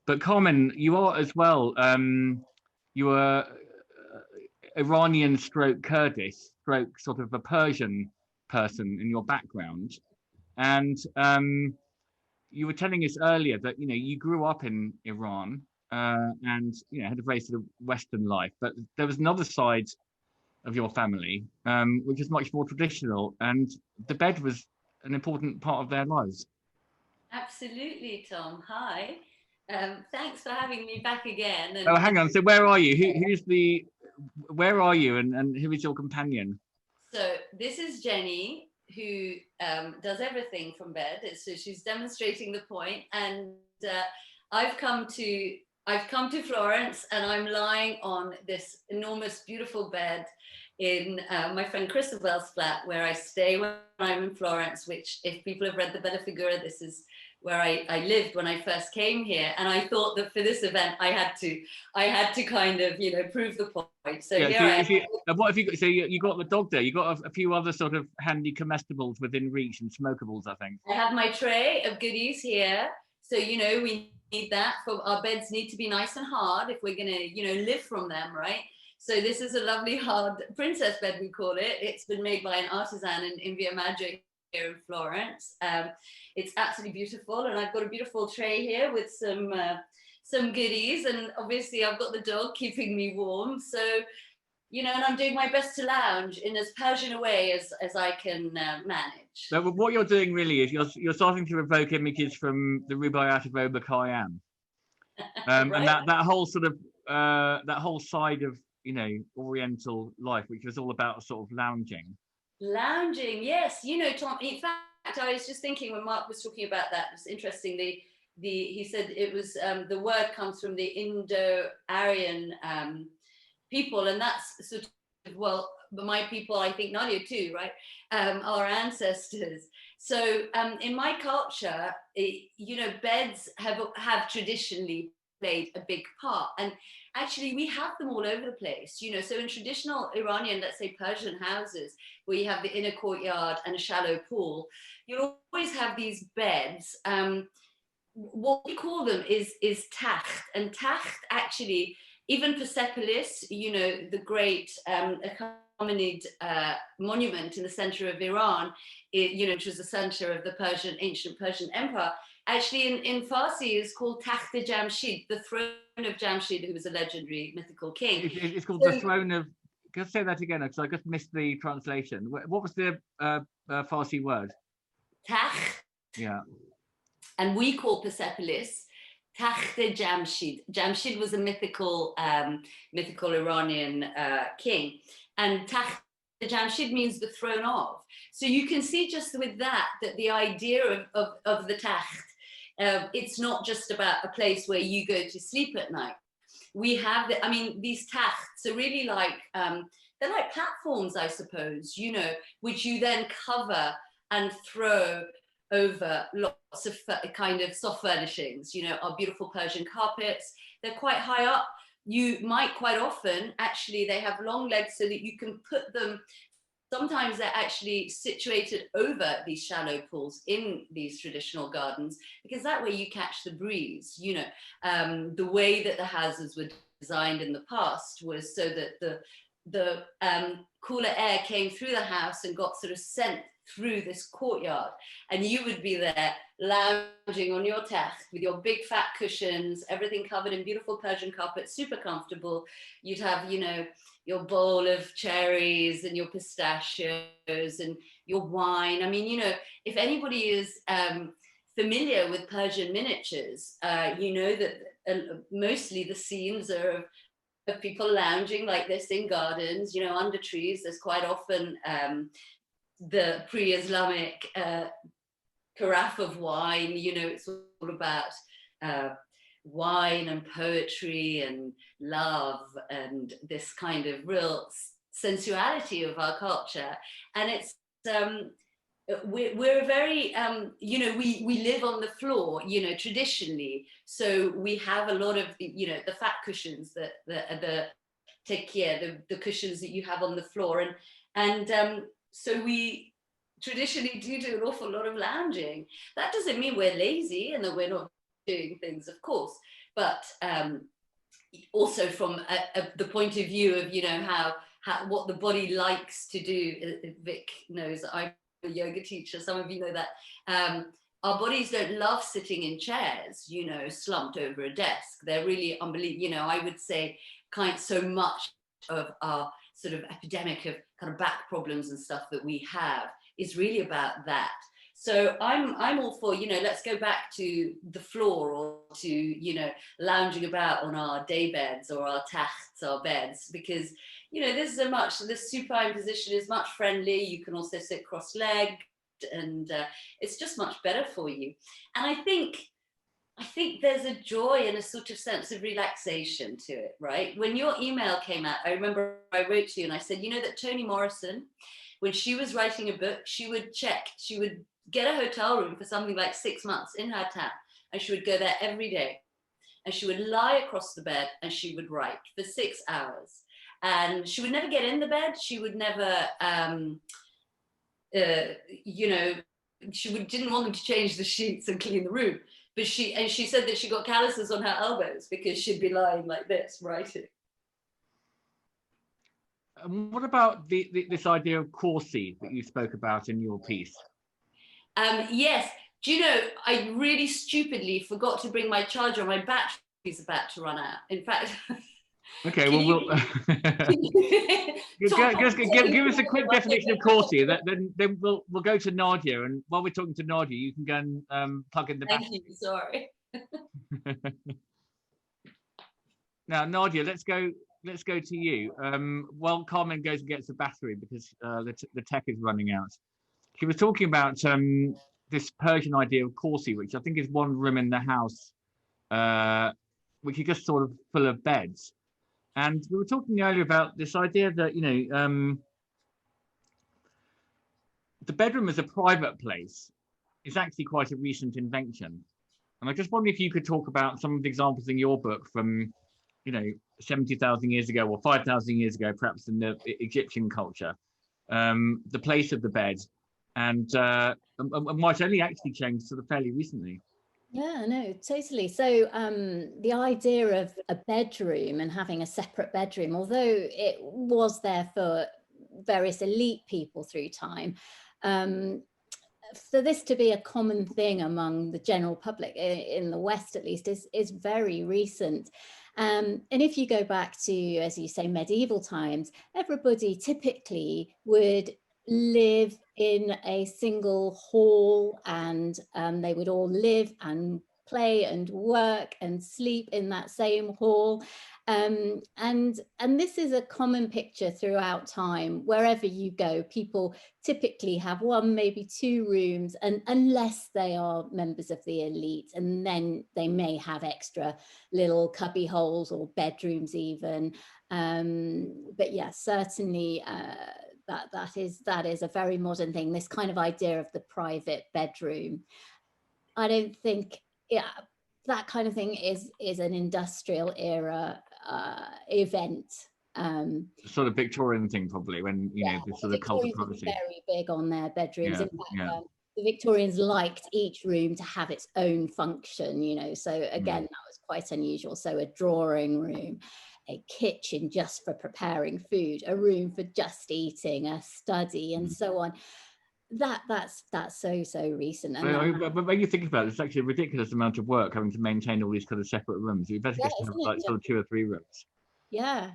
But Carmen, you are as well. You are Iranian stroke Kurdish stroke sort of a Persian person in your background, and you were telling us earlier that you grew up in Iran and had a very sort of Western life, but there was another side of your family which is much more traditional, and the bed was an important part of their lives. Absolutely, Tom. Hi. Thanks for having me back again. Oh, And hang on. So where are you? Where are you, and who is your companion? so this is Jenny, who does everything from bed. So she's demonstrating the point, and uh, I've come to I've come to Florence, and I'm lying on this enormous, beautiful bed in my friend Christabel's flat, where I stay when I'm in Florence. Which, if people have read the Bella Figura, this is where I lived when I first came here. And I thought that for this event, I had to kind of prove the point. So Yeah. here I am. What have you got? So you got the dog there. You got a few other sort of handy comestibles within reach and smokables, I think. I have my tray of goodies here. So, we need that for our beds need to be nice and hard if we're going to, live from them, right? So this is a lovely hard princess bed, we call it. It's been made by an artisan in Via Maggio here in Florence. It's absolutely beautiful. And I've got a beautiful tray here with some goodies. And obviously I've got the dog keeping me warm. So, and I'm doing my best to lounge in as Persian a way as I can manage. So what you're doing really is you're starting to evoke images from the Rubaiyat of Omar Khayyam, Right? and that whole sort of that whole side of Oriental life, which was all about sort of lounging. Lounging, yes. Tom, in fact, I was just thinking when Mark was talking about that, it's interesting. He said it was the word comes from the Indo-Aryan people, and that's sort of, well, my people, I think Nadia too, right? Our ancestors. So in my culture, beds have traditionally played a big part, and actually we have them all over the place. So in traditional Iranian, let's say Persian houses, where you have the inner courtyard and a shallow pool, you'll always have these beds. What we call them is taht, and taht actually, even Persepolis, the great Achaemenid monument in the center of Iran, which was the center of the ancient Persian Empire, actually in Farsi is called Takht Jamshid, the throne of Jamshid, who was a legendary mythical king. It's called the throne of. Can I say that again? Because I just missed the translation. What was the Farsi word? Takht. Yeah. And we call Persepolis Takht Jamshid. Jamshid was a mythical Iranian king, and Takht Jamshid means the throne of. So you can see just with that the idea of the Takht, it's not just about a place where you go to sleep at night. We have these takhts are really like they're like platforms, I suppose, which you then cover and throw over lots of kind of soft furnishings, our beautiful Persian carpets. They're quite high up. You might quite often, actually, they have long legs so that you can put them, sometimes they're actually situated over these shallow pools in these traditional gardens, because that way you catch the breeze. The way that the houses were designed in the past was so that the cooler air came through the house and got sort of sent through this courtyard, and you would be there lounging on your taht with your big fat cushions, everything covered in beautiful Persian carpet, super comfortable. You'd have your bowl of cherries and your pistachios and your wine. If anybody is familiar with Persian miniatures, that mostly the scenes are of people lounging like this in gardens, under trees. There's quite often the pre-Islamic carafe of wine. It's all about wine and poetry and love and this kind of real sensuality of our culture. And it's we're very we live on the floor, traditionally, so we have a lot of the fat cushions, the tekiye, the cushions that you have on the floor, and so we traditionally do an awful lot of lounging. That doesn't mean we're lazy and that we're not doing things, of course, but also from the point of view of, you know, how what the body likes to do. Vic knows I'm a yoga teacher. Some of you know that. Our bodies don't love sitting in chairs, you know, slumped over a desk. They're really unbelievable. You know, I would say so much of our sort of epidemic of kind of back problems and stuff that we have is really about that. So I'm all for, you know, let's go back to the floor, or to, you know, lounging about on our day beds or our tachts, our beds, because, you know, the supine position is much friendlier. You can also sit cross-legged, and it's just much better for you. And I think there's a joy and a sort of sense of relaxation to it, right? When your email came out, I remember I wrote to you and I said, you know, that Toni Morrison, when she was writing a book, she would get a hotel room for something like 6 months in her town, and she would go there every day, and she would lie across the bed and she would write for 6 hours, and she would never get in the bed. She would never you know, didn't want them to change the sheets and clean the room, but she said that she got calluses on her elbows because she'd be lying like this writing. What about this idea of Corsi that you spoke about in your piece? Yes. Do you know, I really stupidly forgot to bring my charger. My battery's about to run out. In fact. Okay, well, give us a quick definition of Corsi. Then we'll go to Nadia, and while we're talking to Nadia, you can go and plug in the battery. Thank you. Sorry. Now, Nadia, let's go to you. While Carmen goes and gets the battery because the tech is running out. She was talking about this Persian idea of Corsi, which I think is one room in the house, which is just sort of full of beds. And we were talking earlier about this idea that, you know, the bedroom as a private place is actually quite a recent invention. And I just wonder if you could talk about some of the examples in your book from, you know, 70,000 years ago or 5,000 years ago, perhaps in the Egyptian culture, the place of the bed, and might only actually change sort of fairly recently. Yeah, no, totally. So the idea of a bedroom and having a separate bedroom, although it was there for various elite people through time, for this to be a common thing among the general public, in the West at least, is very recent. And if you go back to, as you say, medieval times, everybody typically would live in a single hall, and they would all live and play and work and sleep in that same hall. And this is a common picture throughout time. Wherever you go, people typically have one, maybe two rooms, and unless they are members of the elite, and then they may have extra little cubby holes or bedrooms even. But yeah, certainly that is a very modern thing, this kind of idea of the private bedroom. I don't think, yeah, that kind of thing is an industrial era event. Sort of Victorian thing, probably, when you know the sort of cult of privacy. Very big on their bedrooms. Yeah, in fact, the Victorians liked each room to have its own function, you know. So again, that was quite unusual. So a drawing room, a kitchen just for preparing food, a room for just eating, a study, and so on. That's so recent. And but when you think about it, it's actually a ridiculous amount of work having to maintain all these kind of separate rooms. You better just have like sort of 2 or 3 rooms. Yeah.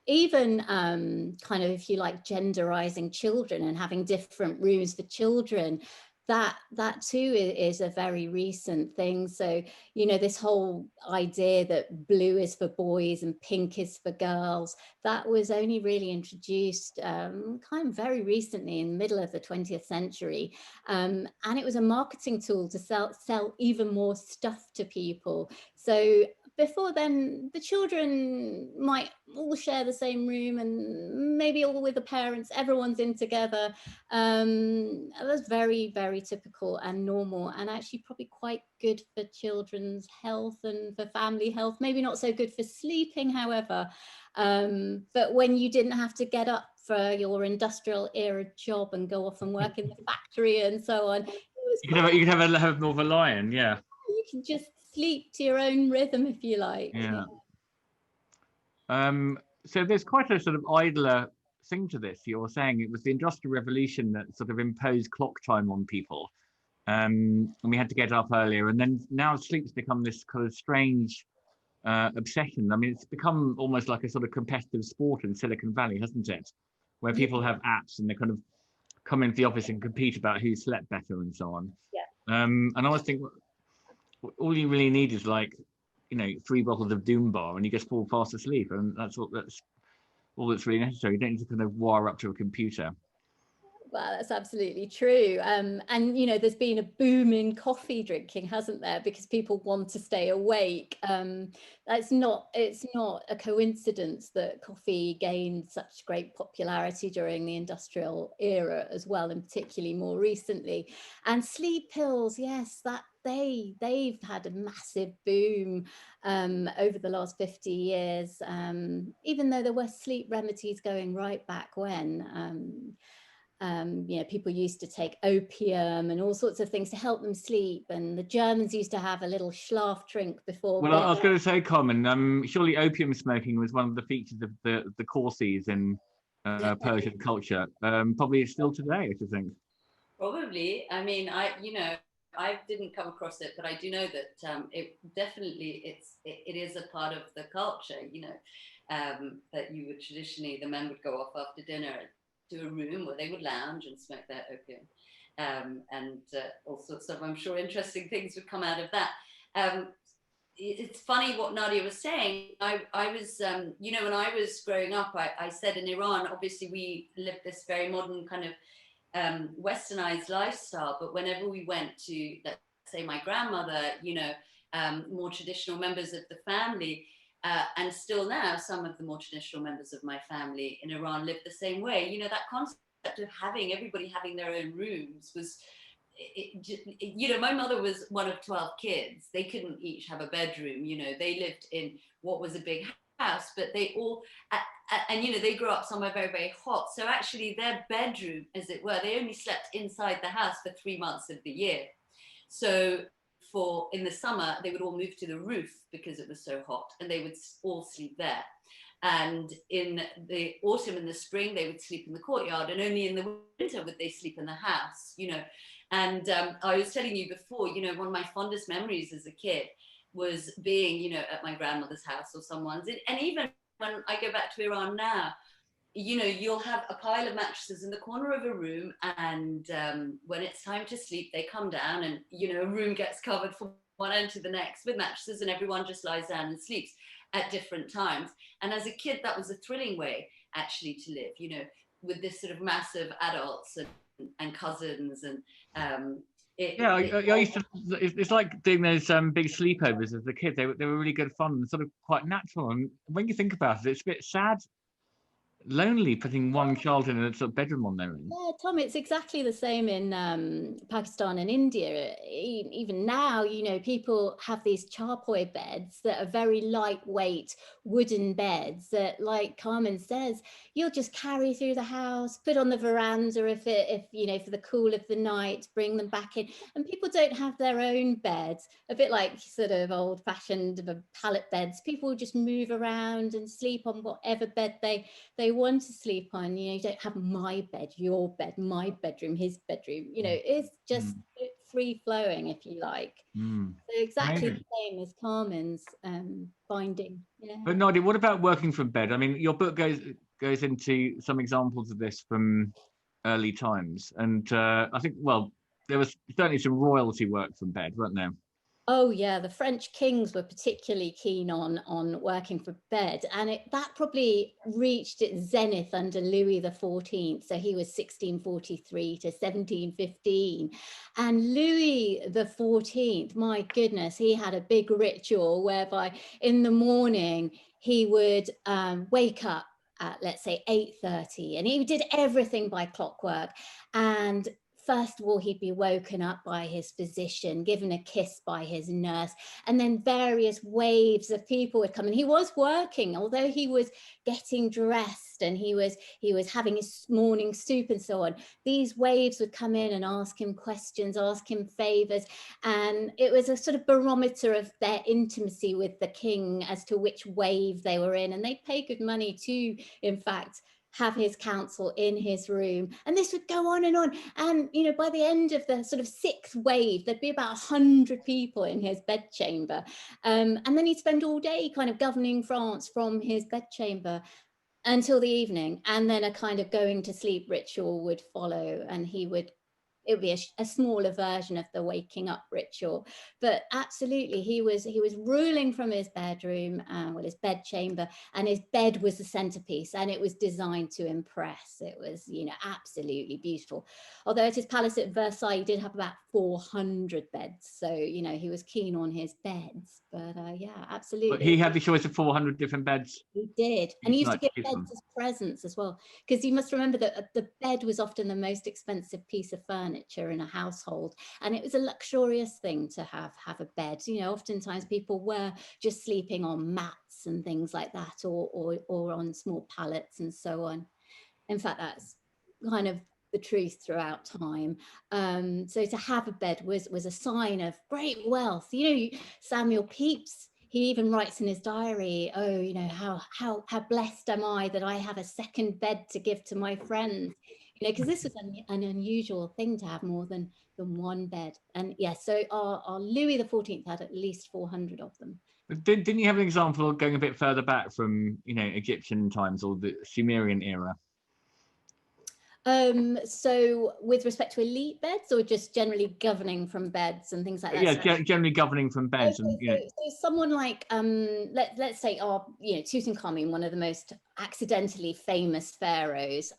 Even kind of, if you like, genderizing children and having different rooms for children, that too is a very recent thing. So, you know, this whole idea that blue is for boys and pink is for girls, that was only really introduced kind of very recently in the middle of the 20th century. And it was a marketing tool to sell even more stuff to people. So before then, the children might all share the same room, and maybe all with the parents, everyone's in together. That's very, very typical and normal, and actually probably quite good for children's health and for family health. Maybe not so good for sleeping, however. But when you didn't have to get up for your industrial era job and go off and work in the factory and so on, you can have more of a lion, yeah. You can just sleep to your own rhythm, if you like. Yeah. So there's quite a sort of idler thing to this. You're saying it was the Industrial Revolution that sort of imposed clock time on people, and we had to get up earlier. And then now sleep's become this kind of strange obsession. I mean, it's become almost like a sort of competitive sport in Silicon Valley, hasn't it? Where people have apps and they kind of come into the office and compete about who slept better and so on. Yeah. And I always think all you really need is like, 3 bottles of Doom Bar and you just fall fast asleep, and that's all that's really necessary. You don't need to kind of wire up to a computer. Well, that's absolutely true. And, there's been a boom in coffee drinking, hasn't there? Because people want to stay awake. It's not a coincidence that coffee gained such great popularity during the industrial era as well, and particularly more recently. And sleep pills, yes, that they've had a massive boom over the last 50 years, even though there were sleep remedies going right back when. People used to take opium and all sorts of things to help them sleep, and the Germans used to have a little Schlaftrink before bed. I was going to say, Kamin, surely opium smoking was one of the features of the courses in Persian culture. Probably it's still today, I should think. Probably. I mean, I didn't come across it, but I do know that it definitely it is a part of the culture. That you would traditionally, the men would go off after dinner to a room where they would lounge and smoke their opium, and all sorts of, I'm sure, interesting things would come out of that. It's funny what Nadia was saying. I was, when I was growing up, I said in Iran, obviously we lived this very modern kind of westernized lifestyle, but whenever we went to, let's say, my grandmother, more traditional members of the family, and still now, some of the more traditional members of my family in Iran live the same way. That concept of everybody having their own rooms was, my mother was one of 12 kids. They couldn't each have a bedroom. They lived in what was a big house, but they all, and they grew up somewhere very, very hot. So actually their bedroom, as it were, they only slept inside the house for 3 months of the year. So in the summer, they would all move to the roof because it was so hot, and they would all sleep there. And in the autumn and the spring, they would sleep in the courtyard, and only in the winter would they sleep in the house, And I was telling you before, one of my fondest memories as a kid was being, at my grandmother's house or someone's. And even when I go back to Iran now, you'll have a pile of mattresses in the corner of a room, and when it's time to sleep, they come down, and a room gets covered from one end to the next with mattresses, and everyone just lies down and sleeps at different times. And as a kid, that was a thrilling way actually to live, with this sort of massive adults and cousins, and I used to. It's like doing those big sleepovers as a kid. They were really good fun and sort of quite natural. And when you think about it, it's a bit sad, lonely, putting one child in a sort of bedroom on their own. Yeah, Tom, it's exactly the same in Pakistan and India. Even now, people have these charpoy beds that are very lightweight wooden beds that, like Kamin says, you'll just carry through the house, put on the veranda if for the cool of the night, bring them back in. And people don't have their own beds, a bit like sort of old-fashioned pallet beds. People will just move around and sleep on whatever bed they want to sleep on. You don't have my bed, your bed, my bedroom, his bedroom. It's just free flowing, if you like. So exactly the same as Carmen's finding. Yeah. But Nadia, what about working from bed? I mean, your book goes into some examples of this from early times, and I think, well, there was certainly some royalty work from bed, weren't there? Oh yeah, the French kings were particularly keen on working from bed, and that probably reached its zenith under Louis XIV. So he was 1643 to 1715, and Louis XIV, my goodness, he had a big ritual whereby in the morning he would wake up at, let's say, 8:30, and he did everything by clockwork, and first of all, he'd be woken up by his physician, given a kiss by his nurse, and then various waves of people would come. And he was working, although he was getting dressed and he was having his morning soup and so on. These waves would come in and ask him questions, ask him favors. And it was a sort of barometer of their intimacy with the king as to which wave they were in. And they'd pay good money to, in fact, have his counsel in his room. And this would go on. And, you know, by the end of the sort of 6th wave, there'd be about 100 people in his bedchamber. And then he'd spend all day kind of governing France from his bedchamber until the evening. And then a kind of going to sleep ritual would follow, and it would be a smaller version of the waking up ritual. But absolutely, he was ruling from his bedroom, his bedchamber, and his bed was the centerpiece, and it was designed to impress. It was, you know, absolutely beautiful. Although at his palace at Versailles, he did have about 400 beds. So, you know, he was keen on his beds. But yeah, absolutely. But he had the choice of 400 different beds. He did. And he used to give beds as presents as well. Because you must remember that the bed was often the most expensive piece of furniture in a household. And it was a luxurious thing to have a bed. You know, oftentimes people were just sleeping on mats and things like that, or on small pallets and so on. In fact, that's kind of the truth throughout time. So to have a bed was a sign of great wealth. You know, Samuel Pepys, he even writes in his diary, oh, you know, how blessed am I that I have a second bed to give to my friends. You know, because this was an unusual thing to have more than one bed. And yes, so our Louis XIV had at least 400 of them. But didn't you have an example of going a bit further back from, you know, Egyptian times or the Sumerian era? So with respect to elite beds, or just generally governing from beds and things like that? Yeah, generally governing from beds. Okay, and, you know. so someone like, let's say Tutankhamun, one of the most accidentally famous pharaohs,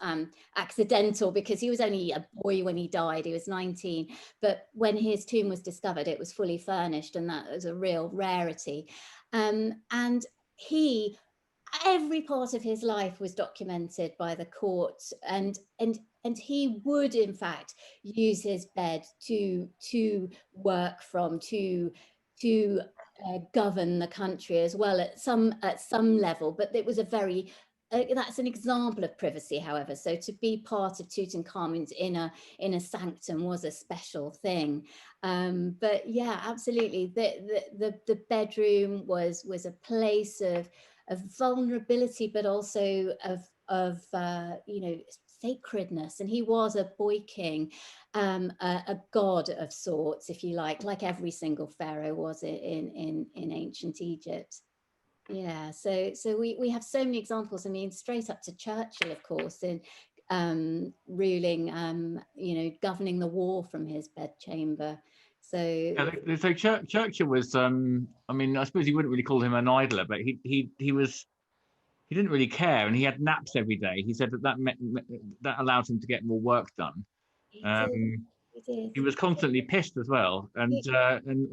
accidental because he was only a boy when he died, he was 19, but when his tomb was discovered, it was fully furnished, and that was a real rarity. And every part of his life was documented by the court, and he would in fact use his bed to work from, to govern the country as well at some level. But it was a very that's an example of privacy, however. So to be part of Tutankhamun's inner sanctum was a special thing. But yeah, absolutely, the bedroom was a place of vulnerability, but also of you know, sacredness. And he was a boy king, a god of sorts, if you like every single pharaoh was in ancient Egypt. Yeah, so we have so many examples. I mean, straight up to Churchill, of course, in ruling, you know, governing the war from his bedchamber. So yeah, so Churchill was, I mean, I suppose you wouldn't really call him an idler, but he didn't really care, and he had naps every day. He said that allowed him to get more work done. he did. He was constantly pissed as well, and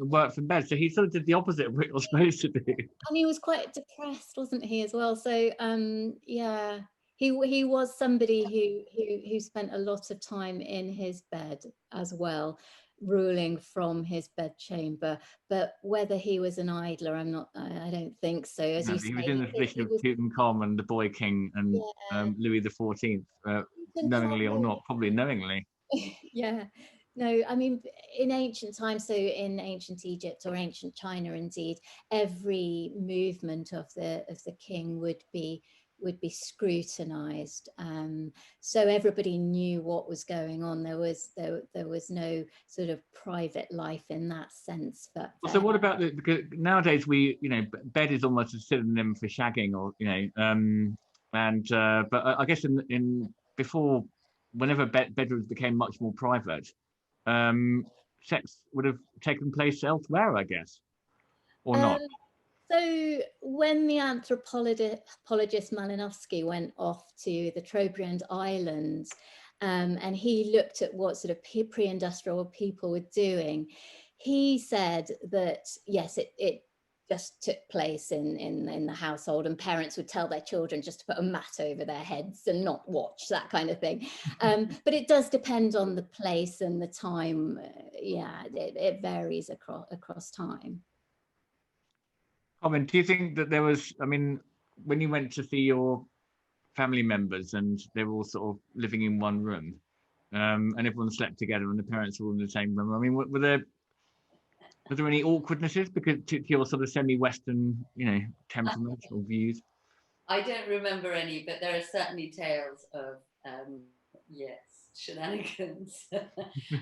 worked from bed. So he sort of did the opposite of what you're supposed to do. And he was quite depressed, wasn't he, as well? So yeah, he was somebody who spent a lot of time in his bed as well, ruling from his bedchamber. But whether he was an idler, I don't think so. As you say, he was in the position of Tutankhamun, the boy king, and Louis XIV, knowingly or not, probably knowingly. Yeah, no, I mean, in ancient times, so in ancient Egypt or ancient China, indeed, every movement of the king would be scrutinized. So everybody knew what was going on. There was no sort of private life in that sense. But so what about because nowadays bed is almost a synonym for shagging, or but I guess in before, whenever bedrooms became much more private, sex would have taken place elsewhere, I guess, or not. So when the anthropologist Malinowski went off to the Trobriand Islands, and he looked at what sort of pre-industrial people were doing, he said that yes, just took place in the household, and parents would tell their children just to put a mat over their heads and not watch, that kind of thing. But it does depend on the place and the time. Yeah, it varies across time. Kamin, do you think that there was, I mean, when you went to see your family members and they were all sort of living in one room, and everyone slept together and the parents were all in the same room, I mean, were there any awkwardnesses because to your sort of semi-Western, temperament or views? I don't remember any, but there are certainly tales of yes, shenanigans.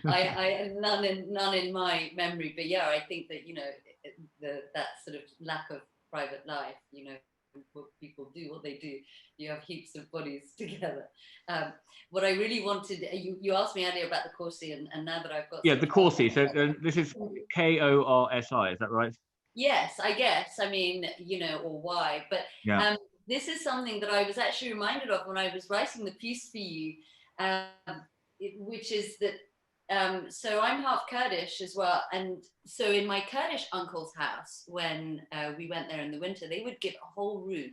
I none in my memory, but yeah, I think that that sort of lack of private life, what people do, what they do. You have heaps of bodies together. What I really wanted, you asked me earlier about the Corsi, and now that I've got the Corsi. So this is Korsi, is that right? Yes, I guess. I mean, or why, but yeah. This is something that I was actually reminded of when I was writing the piece for you, which is that, so I'm half Kurdish as well. And so in my Kurdish uncle's house, when we went there in the winter, they would give a whole room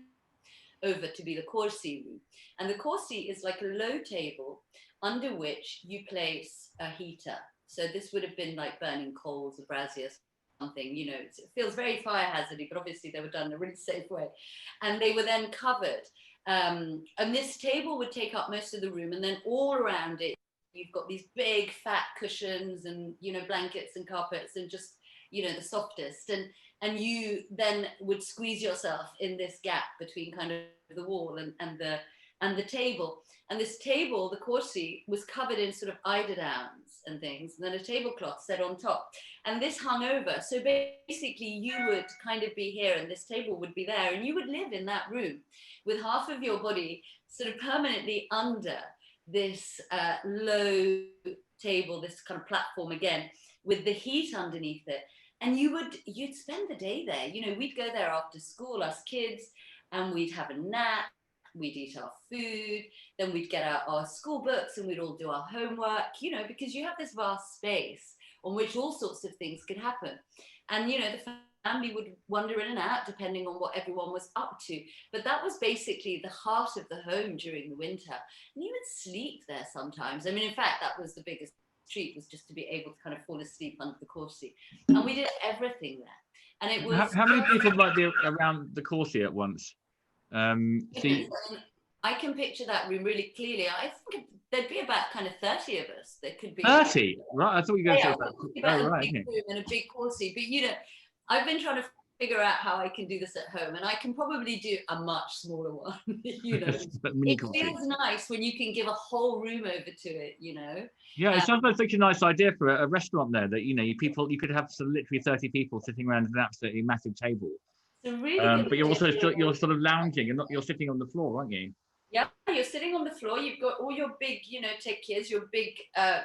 over to be the Korsi room. And the Korsi is like a low table under which you place a heater. So this would have been like burning coals, a brazier, something, it feels very fire hazardy, but obviously they were done in a really safe way. And they were then covered. And this table would take up most of the room, and then all around it, you've got these big fat cushions and, blankets and carpets and just, the softest. And you then would squeeze yourself in this gap between kind of the wall and the table. And this table, the Korsi, was covered in sort of eiderdowns and things, and then a tablecloth set on top. And this hung over. So basically you would kind of be here and this table would be there, and you would live in that room with half of your body sort of permanently under this low table, this kind of platform again, with the heat underneath it. And you'd spend the day there. We'd go there after school, us kids, and we'd have a nap. We'd eat our food, then we'd get out our school books and we'd all do our homework, because you have this vast space on which all sorts of things could happen. And, the family would wander in and out depending on what everyone was up to. But that was basically the heart of the home during the winter. And you would sleep there sometimes. I mean, in fact, that was the biggest treat, was just to be able to kind of fall asleep under the Korsi. And we did everything there. And it was... How many people might be around the Korsi at once? I can picture that room really clearly. I think there'd be about kind of 30 of us. There could be 30, right? I thought you were going to say that. A big room and a big Korsi. But I've been trying to figure out how I can do this at home, and I can probably do a much smaller one. It feels nice when you can give a whole room over to it. Yeah, it sounds like such a nice idea for a restaurant there. That you could have sort of literally 30 people sitting around an absolutely massive table. Really but you're also you're sort of lounging and you're sitting on the floor, aren't you? Yeah, you're sitting on the floor. You've got all your big, tekias, your big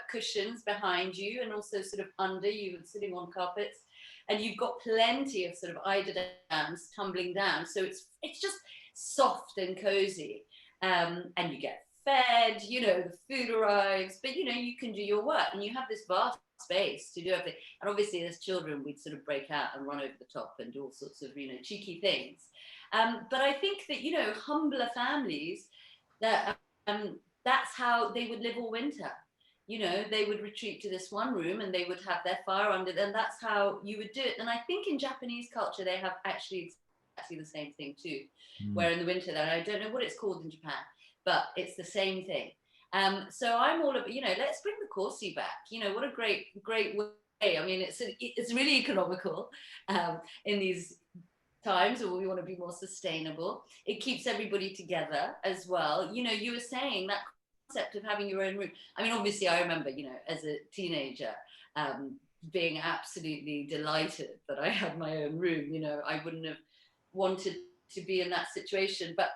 cushions behind you, and also sort of under you, sitting on carpets, and you've got plenty of sort of eiderdowns tumbling down. So it's just soft and cozy, and you get fed. The food arrives, but you can do your work, and you have this vast space to do everything. And obviously as children we'd sort of break out and run over the top and do all sorts of cheeky things, but I think that humbler families, that that's how they would live all winter. They would retreat to this one room and they would have their fire under them. That's how you would do it. And I think in Japanese culture they have actually exactly the same thing too, where in the winter there, I don't know what it's called in Japan, but it's the same thing. So I'm all about, let's bring the Korsi back. What a great way. I mean, it's really economical in these times where we want to be more sustainable. It keeps everybody together as well. You were saying that concept of having your own room. I mean, obviously I remember, as a teenager, being absolutely delighted that I had my own room. I wouldn't have wanted to be in that situation, but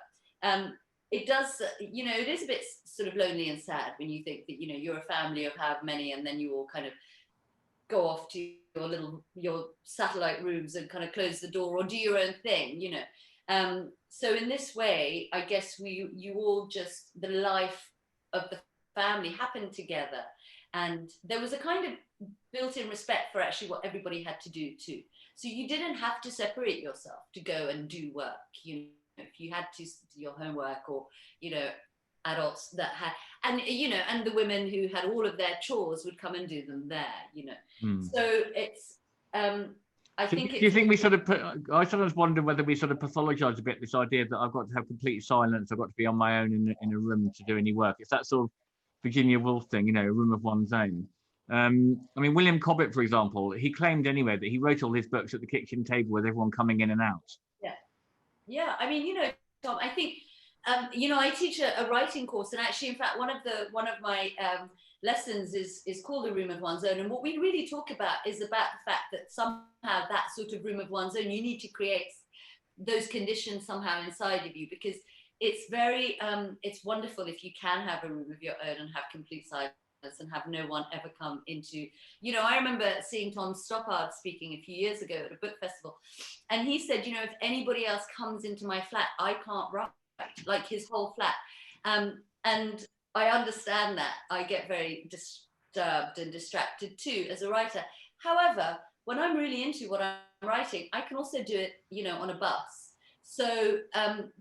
it does, it is a bit sort of lonely and sad when you think that, you're a family of how many, and then you all kind of go off to your satellite rooms and kind of close the door or do your own thing, so in this way, I guess you all just, the life of the family happened together, and there was a kind of built-in respect for actually what everybody had to do too. So you didn't have to separate yourself to go and do work. You know, if you had to do your homework, or, you know, adults that had, and, you know, and the women who had all of their chores would come and do them there, you know. So it's, I think do you think we sort of I sometimes wonder whether we sort of pathologize a bit this idea that I've got to have complete silence, I've got to be on my own in a room to do any work. It's that sort of Virginia Woolf thing, you know, a room of one's own. I mean, William Cobbett, for example, he claimed anyway that he wrote all his books at the kitchen table with everyone coming in and out. Yeah, I mean, you know, Tom, I think, you know, I teach a writing course, and actually, in fact, one of my lessons is called A Room of One's Own. And what we really talk about is about the fact that somehow that sort of room of one's own, you need to create those conditions somehow inside of you, because it's very, it's wonderful if you can have a room of your own and have complete silence and have no one ever come into, you know. I remember seeing Tom Stoppard speaking a few years ago at a book festival, and he said, you know, if anybody else comes into my flat, I can't write, like his whole flat. And I understand that. I get very disturbed and distracted too as a writer. However, when I'm really into what I'm writing, I can also do it, you know, on a bus. So I'm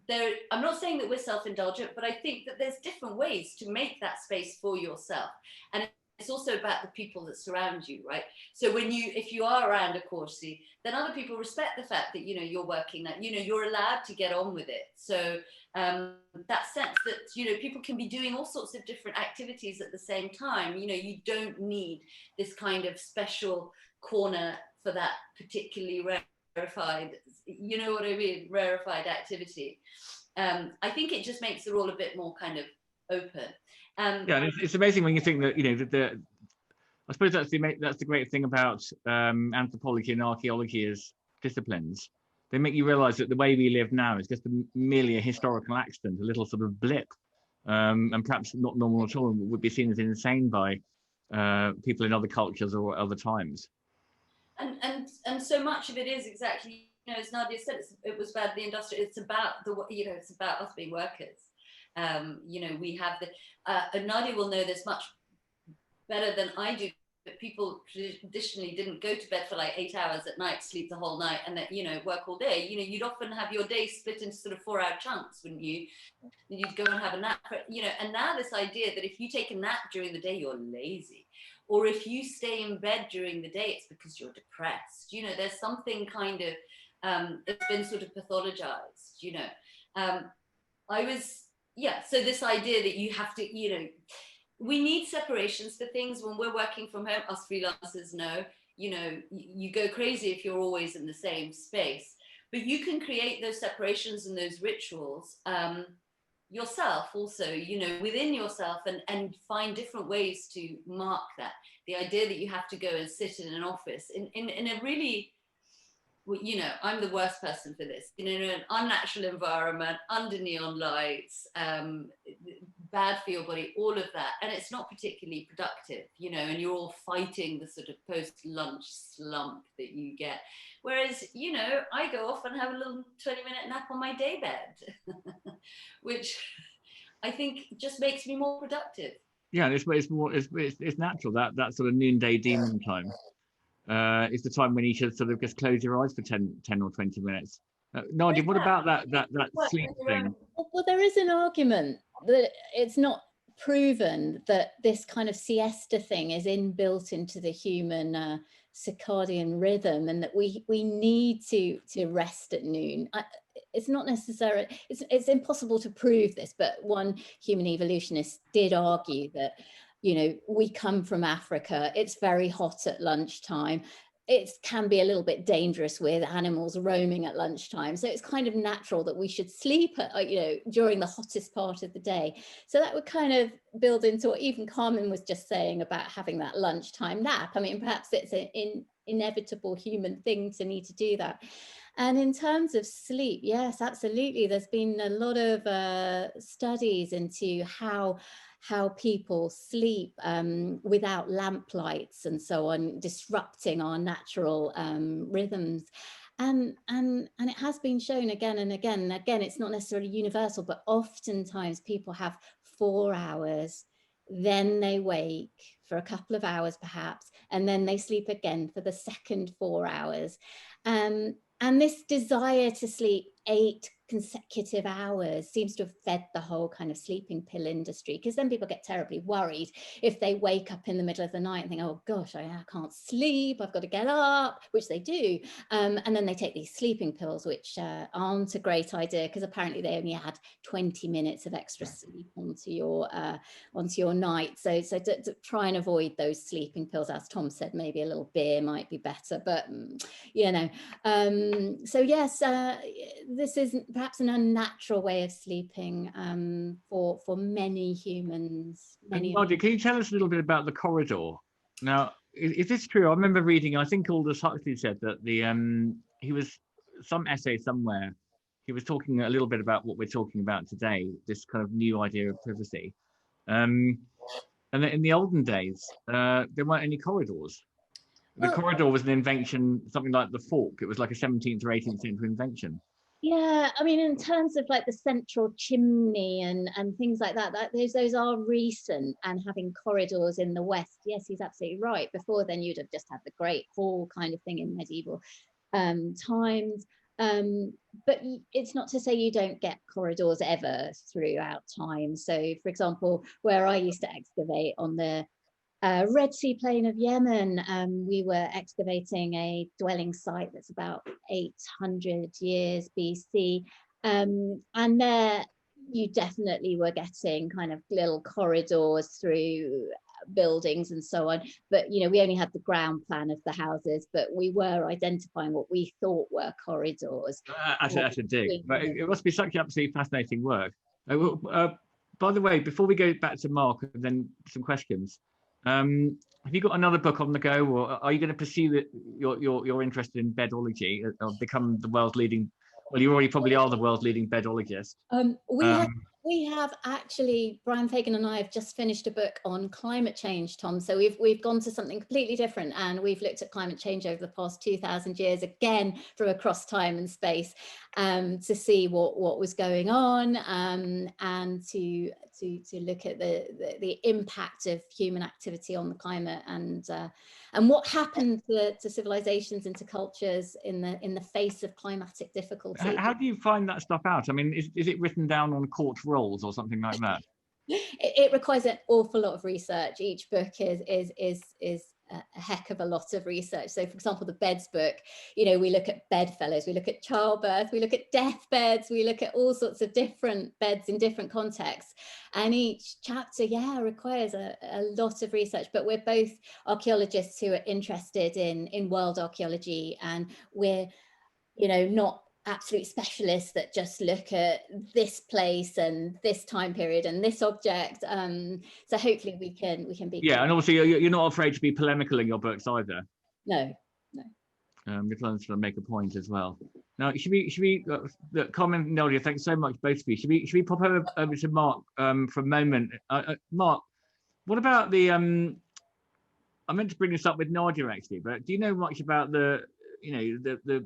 not saying that we're self-indulgent, but I think that there's different ways to make that space for yourself. And it's also about the people that surround you, right? So if you are around a Corsi, then other people respect the fact that, you know, you're working, that, you know, you're allowed to get on with it. So that sense that, you know, people can be doing all sorts of different activities at the same time. You know, you don't need this kind of special corner for that particularly rarefied, you know what I mean, rarefied activity. I think it just makes the role a bit more kind of open. Yeah, it's amazing when you think that, you know, I suppose that's the great thing about anthropology and archaeology as disciplines. They make you realise that the way we live now is just merely a historical accident, a little sort of blip, and perhaps not normal at all, and would be seen as insane by people in other cultures or other times. And so much of it is exactly, you know, as Nadia said, it was about the industry. It's about you know, it's about us being workers. You know, we have and Nadia will know this much better than I do, that people traditionally didn't go to bed for like 8 hours at night, sleep the whole night, and then, you know, work all day. You know, you'd often have your day split into sort of 4-hour chunks, wouldn't you? And you'd go and have a nap, you know. And now this idea that if you take a nap during the day, you're lazy, or if you stay in bed during the day, it's because you're depressed. You know, there's something kind of that's been sort of pathologized, you know. So this idea that you have to, you know, we need separations for things. When we're working from home, us freelancers know, you know, you go crazy if you're always in the same space. But you can create those separations and those rituals yourself also, you know, within yourself, and find different ways to mark that. The idea that you have to go and sit in an office in a really, you know, I'm the worst person for this, in an unnatural environment, under neon lights, bad for your body, all of that. And it's not particularly productive, you know, and you're all fighting the sort of post-lunch slump that you get. Whereas, you know, I go off and have a little 20-minute nap on my day bed, which I think just makes me more productive. Yeah, it's natural, that sort of noonday demon time. It's the time when you should sort of just close your eyes for 10 or 20 minutes. Nadia, what about that sleep thing? Well, there is an argument that it's not proven that this kind of siesta thing is inbuilt into the human circadian rhythm, and that we need to rest at noon. It's not necessarily, it's impossible to prove this, but one human evolutionist did argue that, you know, we come from Africa, it's very hot at lunchtime. It can be a little bit dangerous with animals roaming at lunchtime. So it's kind of natural that we should sleep at, you know, during the hottest part of the day. So that would kind of build into what even Kamin was just saying about having that lunchtime nap. I mean, perhaps it's an inevitable human thing to need to do that. And in terms of sleep, yes, absolutely. There's been a lot of studies into how people sleep without lamp lights and so on, disrupting our natural rhythms. And it has been shown again and again. And again, it's not necessarily universal, but oftentimes people have 4 hours then they wake for a couple of hours perhaps, and then they sleep again for the second 4 hours. And this desire to sleep 8 consecutive hours seems to have fed the whole kind of sleeping pill industry, because then people get terribly worried if they wake up in the middle of the night and think, oh gosh, I can't sleep, I've got to get up, which they do. And then they take these sleeping pills, which aren't a great idea, because apparently they only add 20 minutes of extra sleep onto your night. So to try and avoid those sleeping pills, as Tom said, maybe a little beer might be better, but you know. So yes, this is perhaps an unnatural way of sleeping for many humans. Nadia, can you tell us a little bit about the corridor? Now, is this true? I remember reading, I think Aldous Huxley said that he was, some essay somewhere, he was talking a little bit about what we're talking about today, this kind of new idea of privacy. And that in the olden days, there weren't any corridors. The corridor was an invention, something like the fork. It was like a 17th or 18th century invention. Yeah, I mean, in terms of like the central chimney and things like that, those are recent, and having corridors in the West, yes, he's absolutely right. Before then, you'd have just had the Great Hall kind of thing in medieval times. But it's not to say you don't get corridors ever throughout time. So, for example, where I used to excavate on the Red Sea Plain of Yemen, we were excavating a dwelling site that's about 800 years BC, and there you definitely were getting kind of little corridors through buildings and so on, but you know, we only had the ground plan of the houses, but we were identifying what we thought were corridors. I should dig, but it must be such absolutely fascinating work. By the way, before we go back to Mark and then some questions, have you got another book on the go, or are you going to pursue your interest in bedology or become the world's leading? Well, you already probably are the world's leading bedologist. We have actually, Brian Fagan and I have just finished a book on climate change, Tom. So we've gone to something completely different, and we've looked at climate change over the past 2,000 years, again from across time and space, to see what was going on, and to look at the impact of human activity on the climate, and what happened to civilizations and to cultures in the face of climatic difficulty. How do you find that stuff out? I mean, is it written down on court rolls or something like that? It requires an awful lot of research. Each book is a heck of a lot of research. So, for example, the beds book, you know, we look at bedfellows, we look at childbirth, we look at deathbeds, we look at all sorts of different beds in different contexts. And each chapter, requires a lot of research. But we're both archaeologists who are interested in world archaeology, and we're, you know, not absolute specialists that just look at this place and this time period and this object. So hopefully we can be. Yeah, and obviously you're not afraid to be polemical in your books either. No. You're trying to make a point as well. Now, should we comment, Nadia? Thanks so much, both of you. Should we pop over to Mark for a moment? Mark, what about the I meant to bring this up with Nadia actually, but do you know much about the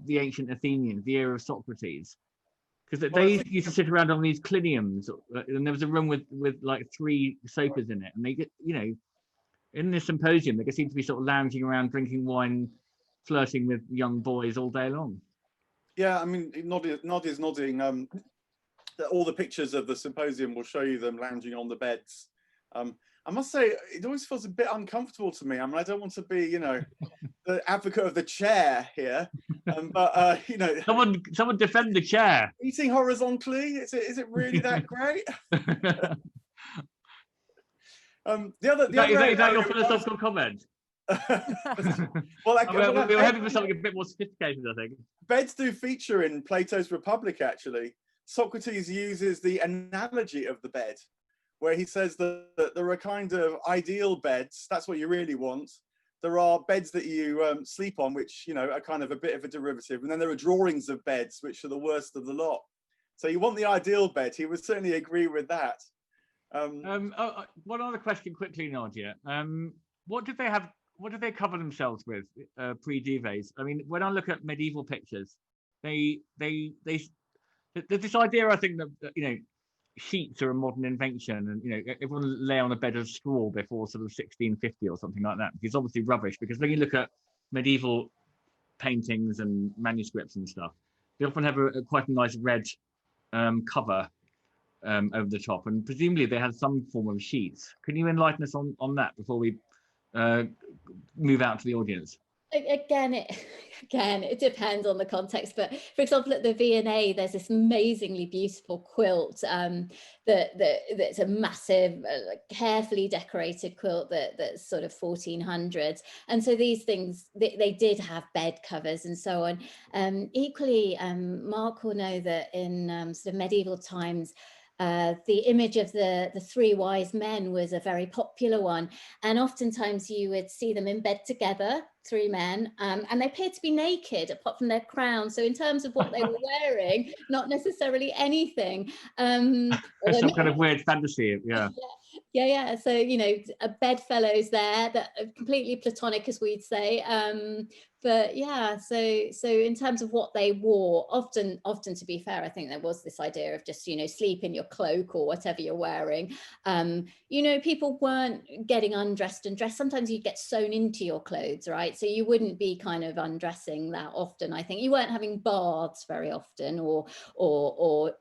ancient Athenians, the era of Socrates? Because they used to sit around on these cliniums, and there was a room with like 3 sofas in it, and they get, you know, in this symposium, they seem to be sort of lounging around, drinking wine, flirting with young boys all day long. Yeah, I mean, Nadia's nodding. All the pictures of the symposium will show you them lounging on the beds. I must say, it always feels a bit uncomfortable to me. I mean, I don't want to be, you know, the advocate of the chair here, but you know, someone defend the chair. Eating horizontally, is it really that great? The other is that your philosophical comment? Well, we were hoping for something a bit more sophisticated, I think. Beds do feature in Plato's Republic, actually. Socrates uses the analogy of the bed, where he says that there are kind of ideal beds, that's what you really want. There are beds that you sleep on, which, you know, are kind of a bit of a derivative. And then there are drawings of beds, which are the worst of the lot. So you want the ideal bed. He would certainly agree with that. One other question quickly, Nadia. What did they cover themselves with pre-duvets? I mean, when I look at medieval pictures, there's this idea, I think, that, you know, sheets are a modern invention, and you know, everyone lay on a bed of straw before sort of 1650 or something like that, which is obviously rubbish, because when you look at medieval paintings and manuscripts and stuff, they often have quite a nice red cover over the top, and presumably they had some form of sheets. Can you enlighten us on that before we move out to the audience? Again, it depends on the context, but for example, at the V&A, there's this amazingly beautiful quilt that's a massive, carefully decorated quilt that's sort of 1400s, and so these things they did have bed covers and so on. Equally, Mark will know that in sort of medieval times, the image of the three wise men was a very popular one, and oftentimes you would see them in bed together, three men, and they appeared to be naked apart from their crown. So in terms of what they were wearing, not necessarily anything. Some kind of weird fantasy, yeah. Yeah. So, you know, bedfellows there that are completely platonic, as we'd say. But yeah, so in terms of what they wore, often to be fair, I think there was this idea of just, you know, sleep in your cloak or whatever you're wearing. You know, people weren't getting undressed and dressed. Sometimes you get sewn into your clothes, right? So you wouldn't be kind of undressing that often. I think you weren't having baths very often, or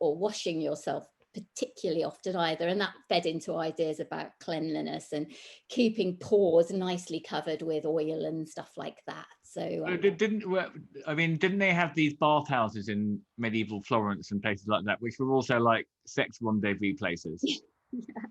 washing yourself particularly often either, and that fed into ideas about cleanliness and keeping pores nicely covered with oil and stuff like that. So didn't they have these bathhouses in medieval Florence and places like that, which were also like sex rendezvous places? Yeah,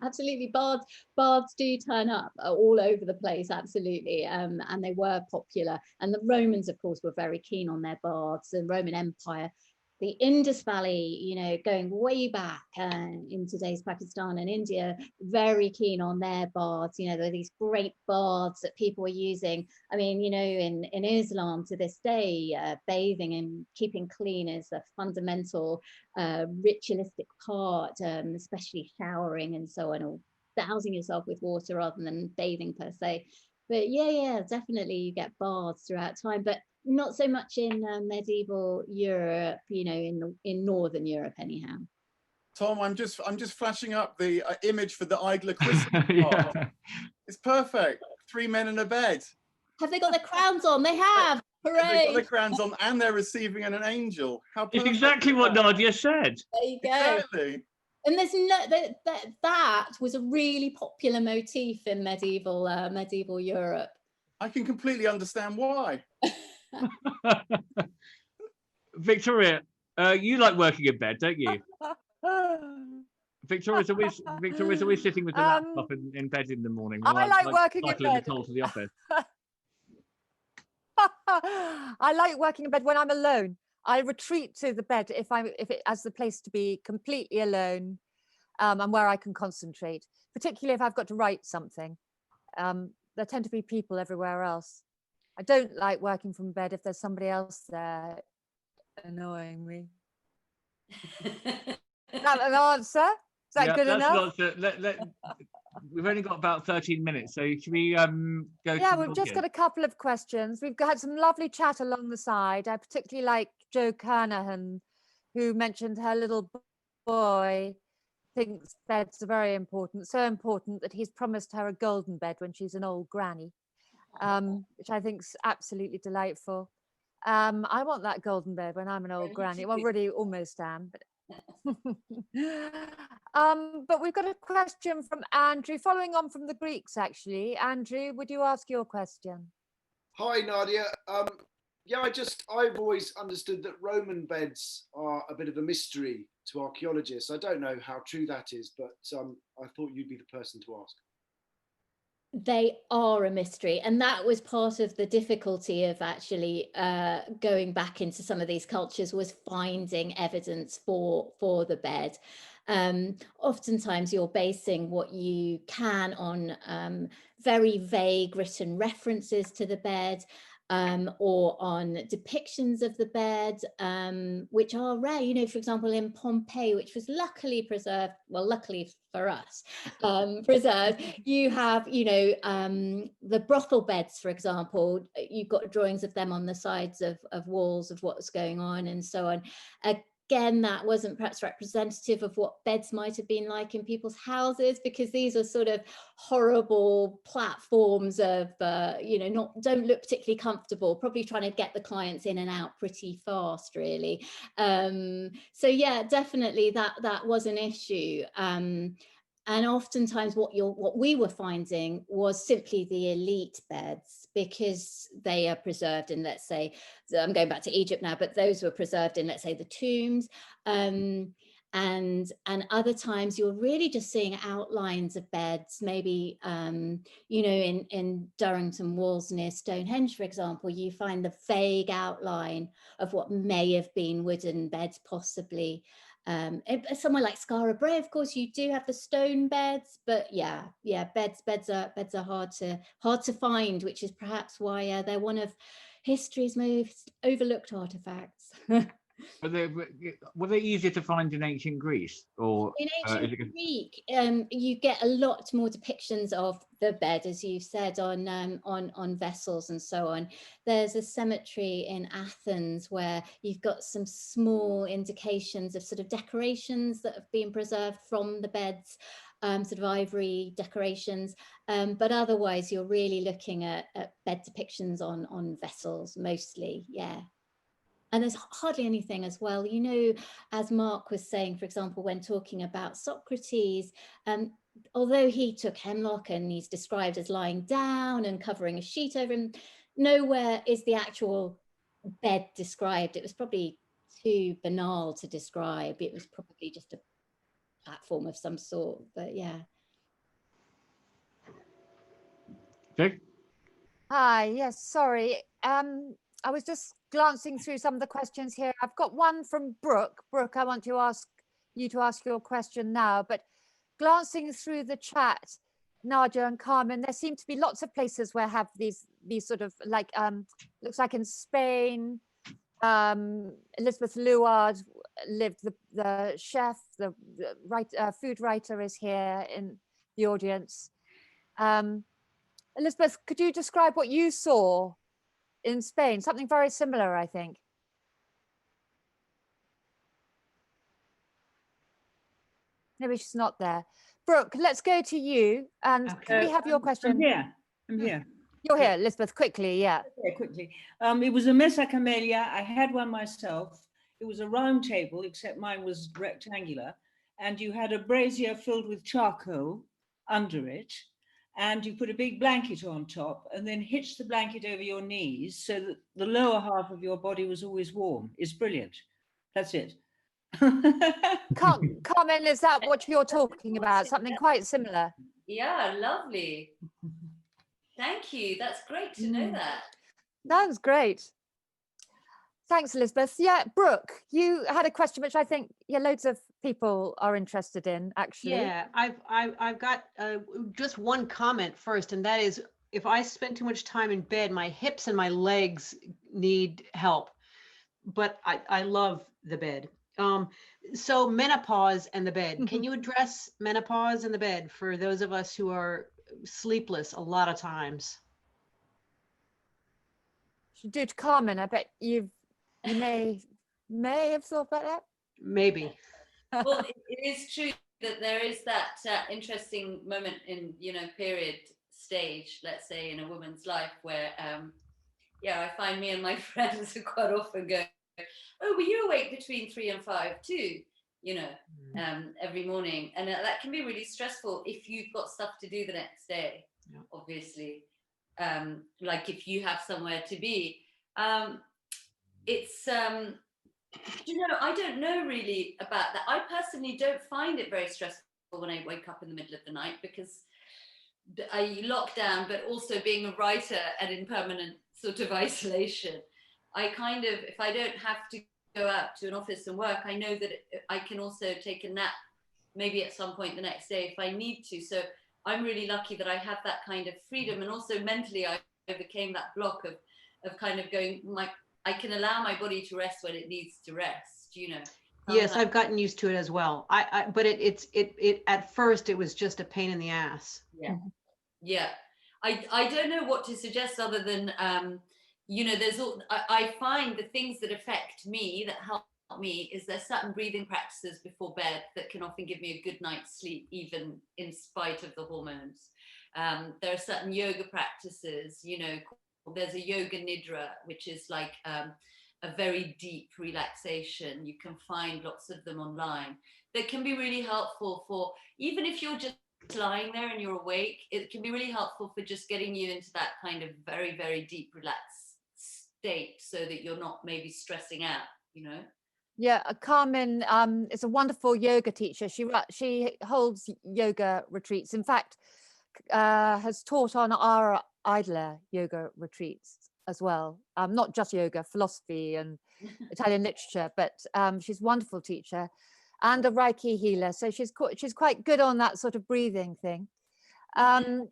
absolutely. Baths do turn up all over the place, absolutely, and they were popular. And the Romans, of course, were very keen on their baths. The Roman Empire, the Indus Valley, you know, going way back in today's Pakistan and India, very keen on their baths. You know, there are these great baths that people were using. I mean, you know, in Islam to this day, bathing and keeping clean is a fundamental ritualistic part, especially showering and so on, or dousing yourself with water rather than bathing per se. But yeah, definitely you get baths throughout time, but not so much in medieval Europe, you know, in Northern Europe anyhow. Tom, I'm just flashing up the image for the idler quiz. Yeah. It's perfect. Three men in a bed. Have they got their crowns on? They have. Hooray! They've got their crowns on, and they're receiving an angel. How perfect. It's exactly what Nadia said. There you go. Exactly. And there's no that was a really popular motif in medieval Europe. I can completely understand why. Victoria, you like working in bed, don't you? Victoria's always sitting with the laptop in bed in the morning. I like working in bed. To the office. I like working in bed when I'm alone. I retreat to the bed if it has the place to be completely alone, and where I can concentrate. Particularly if I've got to write something. There tend to be people everywhere else. I don't like working from bed if there's somebody else there annoying me. Is that an answer? Is that good enough? We've only got about 13 minutes, so should we go? Yeah, we've just got a couple of questions. We've had some lovely chat along the side. I particularly like Jo Carnahan, who mentioned her little boy thinks beds are very important, so important that he's promised her a golden bed when she's an old granny, which I think is absolutely delightful. I want that golden bed when I'm an old granny. Well, really almost am. But we've got a question from Andrew, following on from the Greeks, actually. Andrew, would you ask your question? Hi, Nadia. Yeah, I've always understood that Roman beds are a bit of a mystery to archaeologists. I don't know how true that is, but I thought you'd be the person to ask. They are a mystery, and that was part of the difficulty of actually going back into some of these cultures, was finding evidence for the bed. Oftentimes you're basing what you can on very vague written references to the bed, or on depictions of the bed, which are rare. You know, for example, in Pompeii, which was luckily preserved, well, luckily for us, preserved, you have, you know, the brothel beds, for example. You've got drawings of them on the sides of walls of what's going on and so on. again, that wasn't perhaps representative of what beds might have been like in people's houses, because these were sort of horrible platforms of, you know, don't look particularly comfortable, probably trying to get the clients in and out pretty fast, really. So yeah, definitely that was an issue. And oftentimes what we were finding was simply the elite beds, because they are preserved in, let's say, I'm going back to Egypt now, but those were preserved in, let's say, the tombs. And other times you're really just seeing outlines of beds, maybe, you know, in Durrington walls near Stonehenge, for example, you find the vague outline of what may have been wooden beds, possibly. Somewhere like Skara Brae, of course, you do have the stone beds, but yeah, beds are hard to find, which is perhaps why they're one of history's most overlooked artifacts. Were they easier to find in ancient Greece, or in ancient Greek? You get a lot more depictions of the bed, as you said, on vessels and so on. There's a cemetery in Athens where you've got some small indications of sort of decorations that have been preserved from the beds, sort of ivory decorations, but otherwise you're really looking at bed depictions on vessels mostly, yeah. And there's hardly anything as well, you know, as Mark was saying, for example, when talking about Socrates, although he took hemlock and he's described as lying down and covering a sheet over him, nowhere is the actual bed described. It was probably too banal to describe. It was probably just a platform of some sort, but yeah. Okay. Hi, yes, sorry. I was just glancing through some of the questions here. I've got one from Brooke. Brooke, I want to ask you to ask your question now, but glancing through the chat, Nadia and Carmen, there seem to be lots of places where have these sort of like, looks like in Spain, Elisabeth Luard lived, the chef, the food writer is here in the audience. Elisabeth, could you describe what you saw in Spain? Something very similar, I think. Maybe she's not there. Brooke, let's go to you. And can we have your question? I'm here. You're here, Elisabeth, quickly, yeah. Okay, quickly. It was a mesa camellia. I had one myself. It was a round table, except mine was rectangular. And you had a brazier filled with charcoal under it. And you put a big blanket on top and then hitched the blanket over your knees so that the lower half of your body was always warm. It's brilliant. That's it. Carmen, is that what you're talking about? Something quite similar? Yeah, lovely. Thank you. That's great to know that. That's great. Thanks, Elisabeth. Yeah, Brooke, you had a question which I think loads of people are interested in, actually. Yeah, I've got just one comment first, and that is, if I spend too much time in bed, my hips and my legs need help. But I love the bed. So menopause and the bed. Can you address menopause and the bed for those of us who are sleepless a lot of times? Should do to Carmen. I bet you may have thought about that. Maybe. Well, it is true that there is that interesting moment in, period stage, let's say, in a woman's life where, I find me and my friends are quite often going, oh, were you awake between 3 and 5 too? Every morning. And that can be really stressful if you've got stuff to do the next day, obviously. Like if you have somewhere to be. It's, I don't know really about that. I personally don't find it very stressful when I wake up in the middle of the night, because I lock down, but also being a writer and in permanent sort of isolation, I kind of, if I don't have to go out to an office and work, I know that I can also take a nap maybe at some point the next day if I need to. So I'm really lucky that I have that kind of freedom. And also mentally, I overcame that block of kind of going, I can allow my body to rest when it needs to rest, Yes, I've gotten used to it as well. But it at first it was just a pain in the ass. Yeah. I don't know what to suggest other than, there's all, I find the things that affect me that help me is there's certain breathing practices before bed that can often give me a good night's sleep, even in spite of the hormones. There are certain yoga practices, you know, there's a yoga nidra, which is like a very deep relaxation. You can find lots of them online that can be really helpful for, even if you're just lying there and you're awake, it can be really helpful for just getting you into that kind of very, very deep relaxed state so that you're not maybe stressing out, you know. Yeah, Carmen is a wonderful yoga teacher. She holds yoga retreats. In fact, has taught on our Idler yoga retreats as well. Not just yoga, philosophy and Italian literature, but she's a wonderful teacher and a Reiki healer. So she's quite good on that sort of breathing thing. Nadia,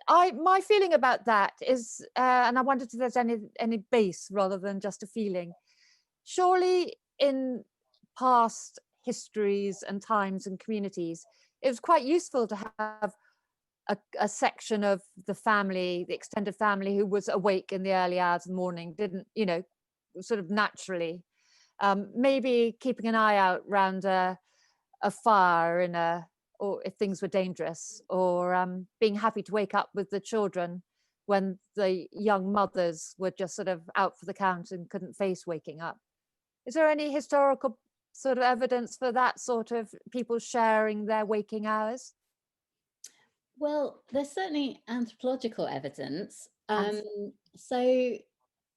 my feeling about that is, and I wondered if there's any base rather than just a feeling. Surely in past histories and times and communities, it was quite useful to have a section of the family, the extended family, who was awake in the early hours of the morning, didn't, you know, sort of naturally, maybe keeping an eye out round a fire or if things were dangerous, or being happy to wake up with the children when the young mothers were just sort of out for the count and couldn't face waking up. Is there any historical sort of evidence for that sort of people sharing their waking hours? Well, there's certainly anthropological evidence. So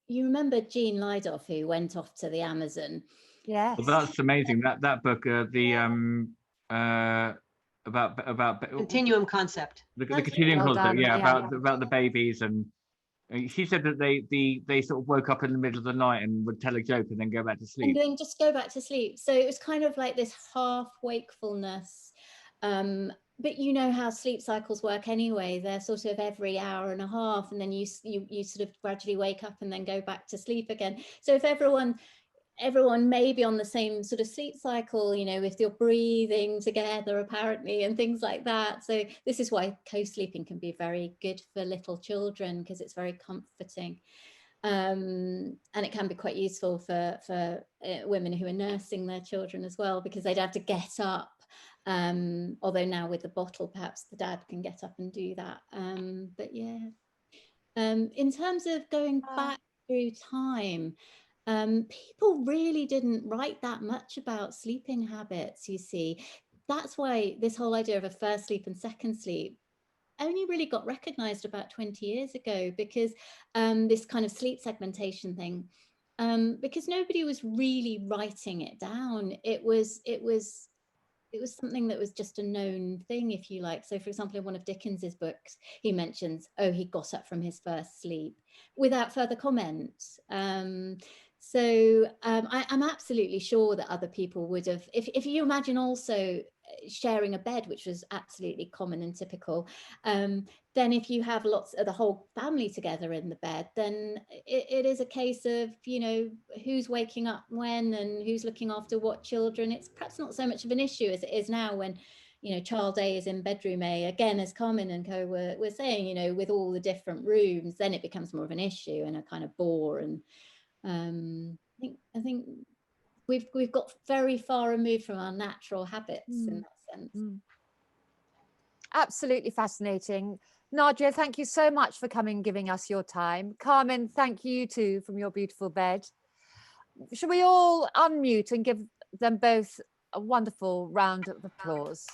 you remember Jean Lidoff, who went off to the Amazon? Yes. Well, that's amazing. That book, about Continuum concept. The continuum Well concept, done, yeah, yeah. about the babies, and she said that they sort of woke up in the middle of the night and would tell a joke and then go back to sleep. And then just go back to sleep. So it was kind of like this half wakefulness. But you know how sleep cycles work anyway. They're sort of every hour and a half, and then you sort of gradually wake up and then go back to sleep again. So if everyone may be on the same sort of sleep cycle, you know, if you're breathing together apparently and things like that. So this is why co-sleeping can be very good for little children, because it's very comforting. And it can be quite useful for women who are nursing their children as well, because they'd have to get up. Although now with the bottle, perhaps the dad can get up and do that. But yeah, in terms of going back through time, people really didn't write that much about sleeping habits, you see. That's why this whole idea of a first sleep and second sleep only really got recognized about 20 years ago, because this kind of sleep segmentation thing, because nobody was really writing it down. It was something that was just a known thing, if you like. So for example, in one of Dickens's books, he mentions, oh, he got up from his first sleep, without further comment. So I'm absolutely sure that other people would have, if you imagine also sharing a bed, which was absolutely common and typical, then if you have lots of the whole family together in the bed, then it is a case of, you know, who's waking up when and who's looking after what children. It's perhaps not so much of an issue as it is now, when, you know, child A is in bedroom A, again, as Carmen and co were saying, you know, with all the different rooms, then it becomes more of an issue and a kind of bore. And I think we've got very far removed from our natural habits in that sense. Absolutely fascinating. Nadia, thank you so much for coming and giving us your time. Carmen, thank you too from your beautiful bed. Should we all unmute and give them both a wonderful round of applause?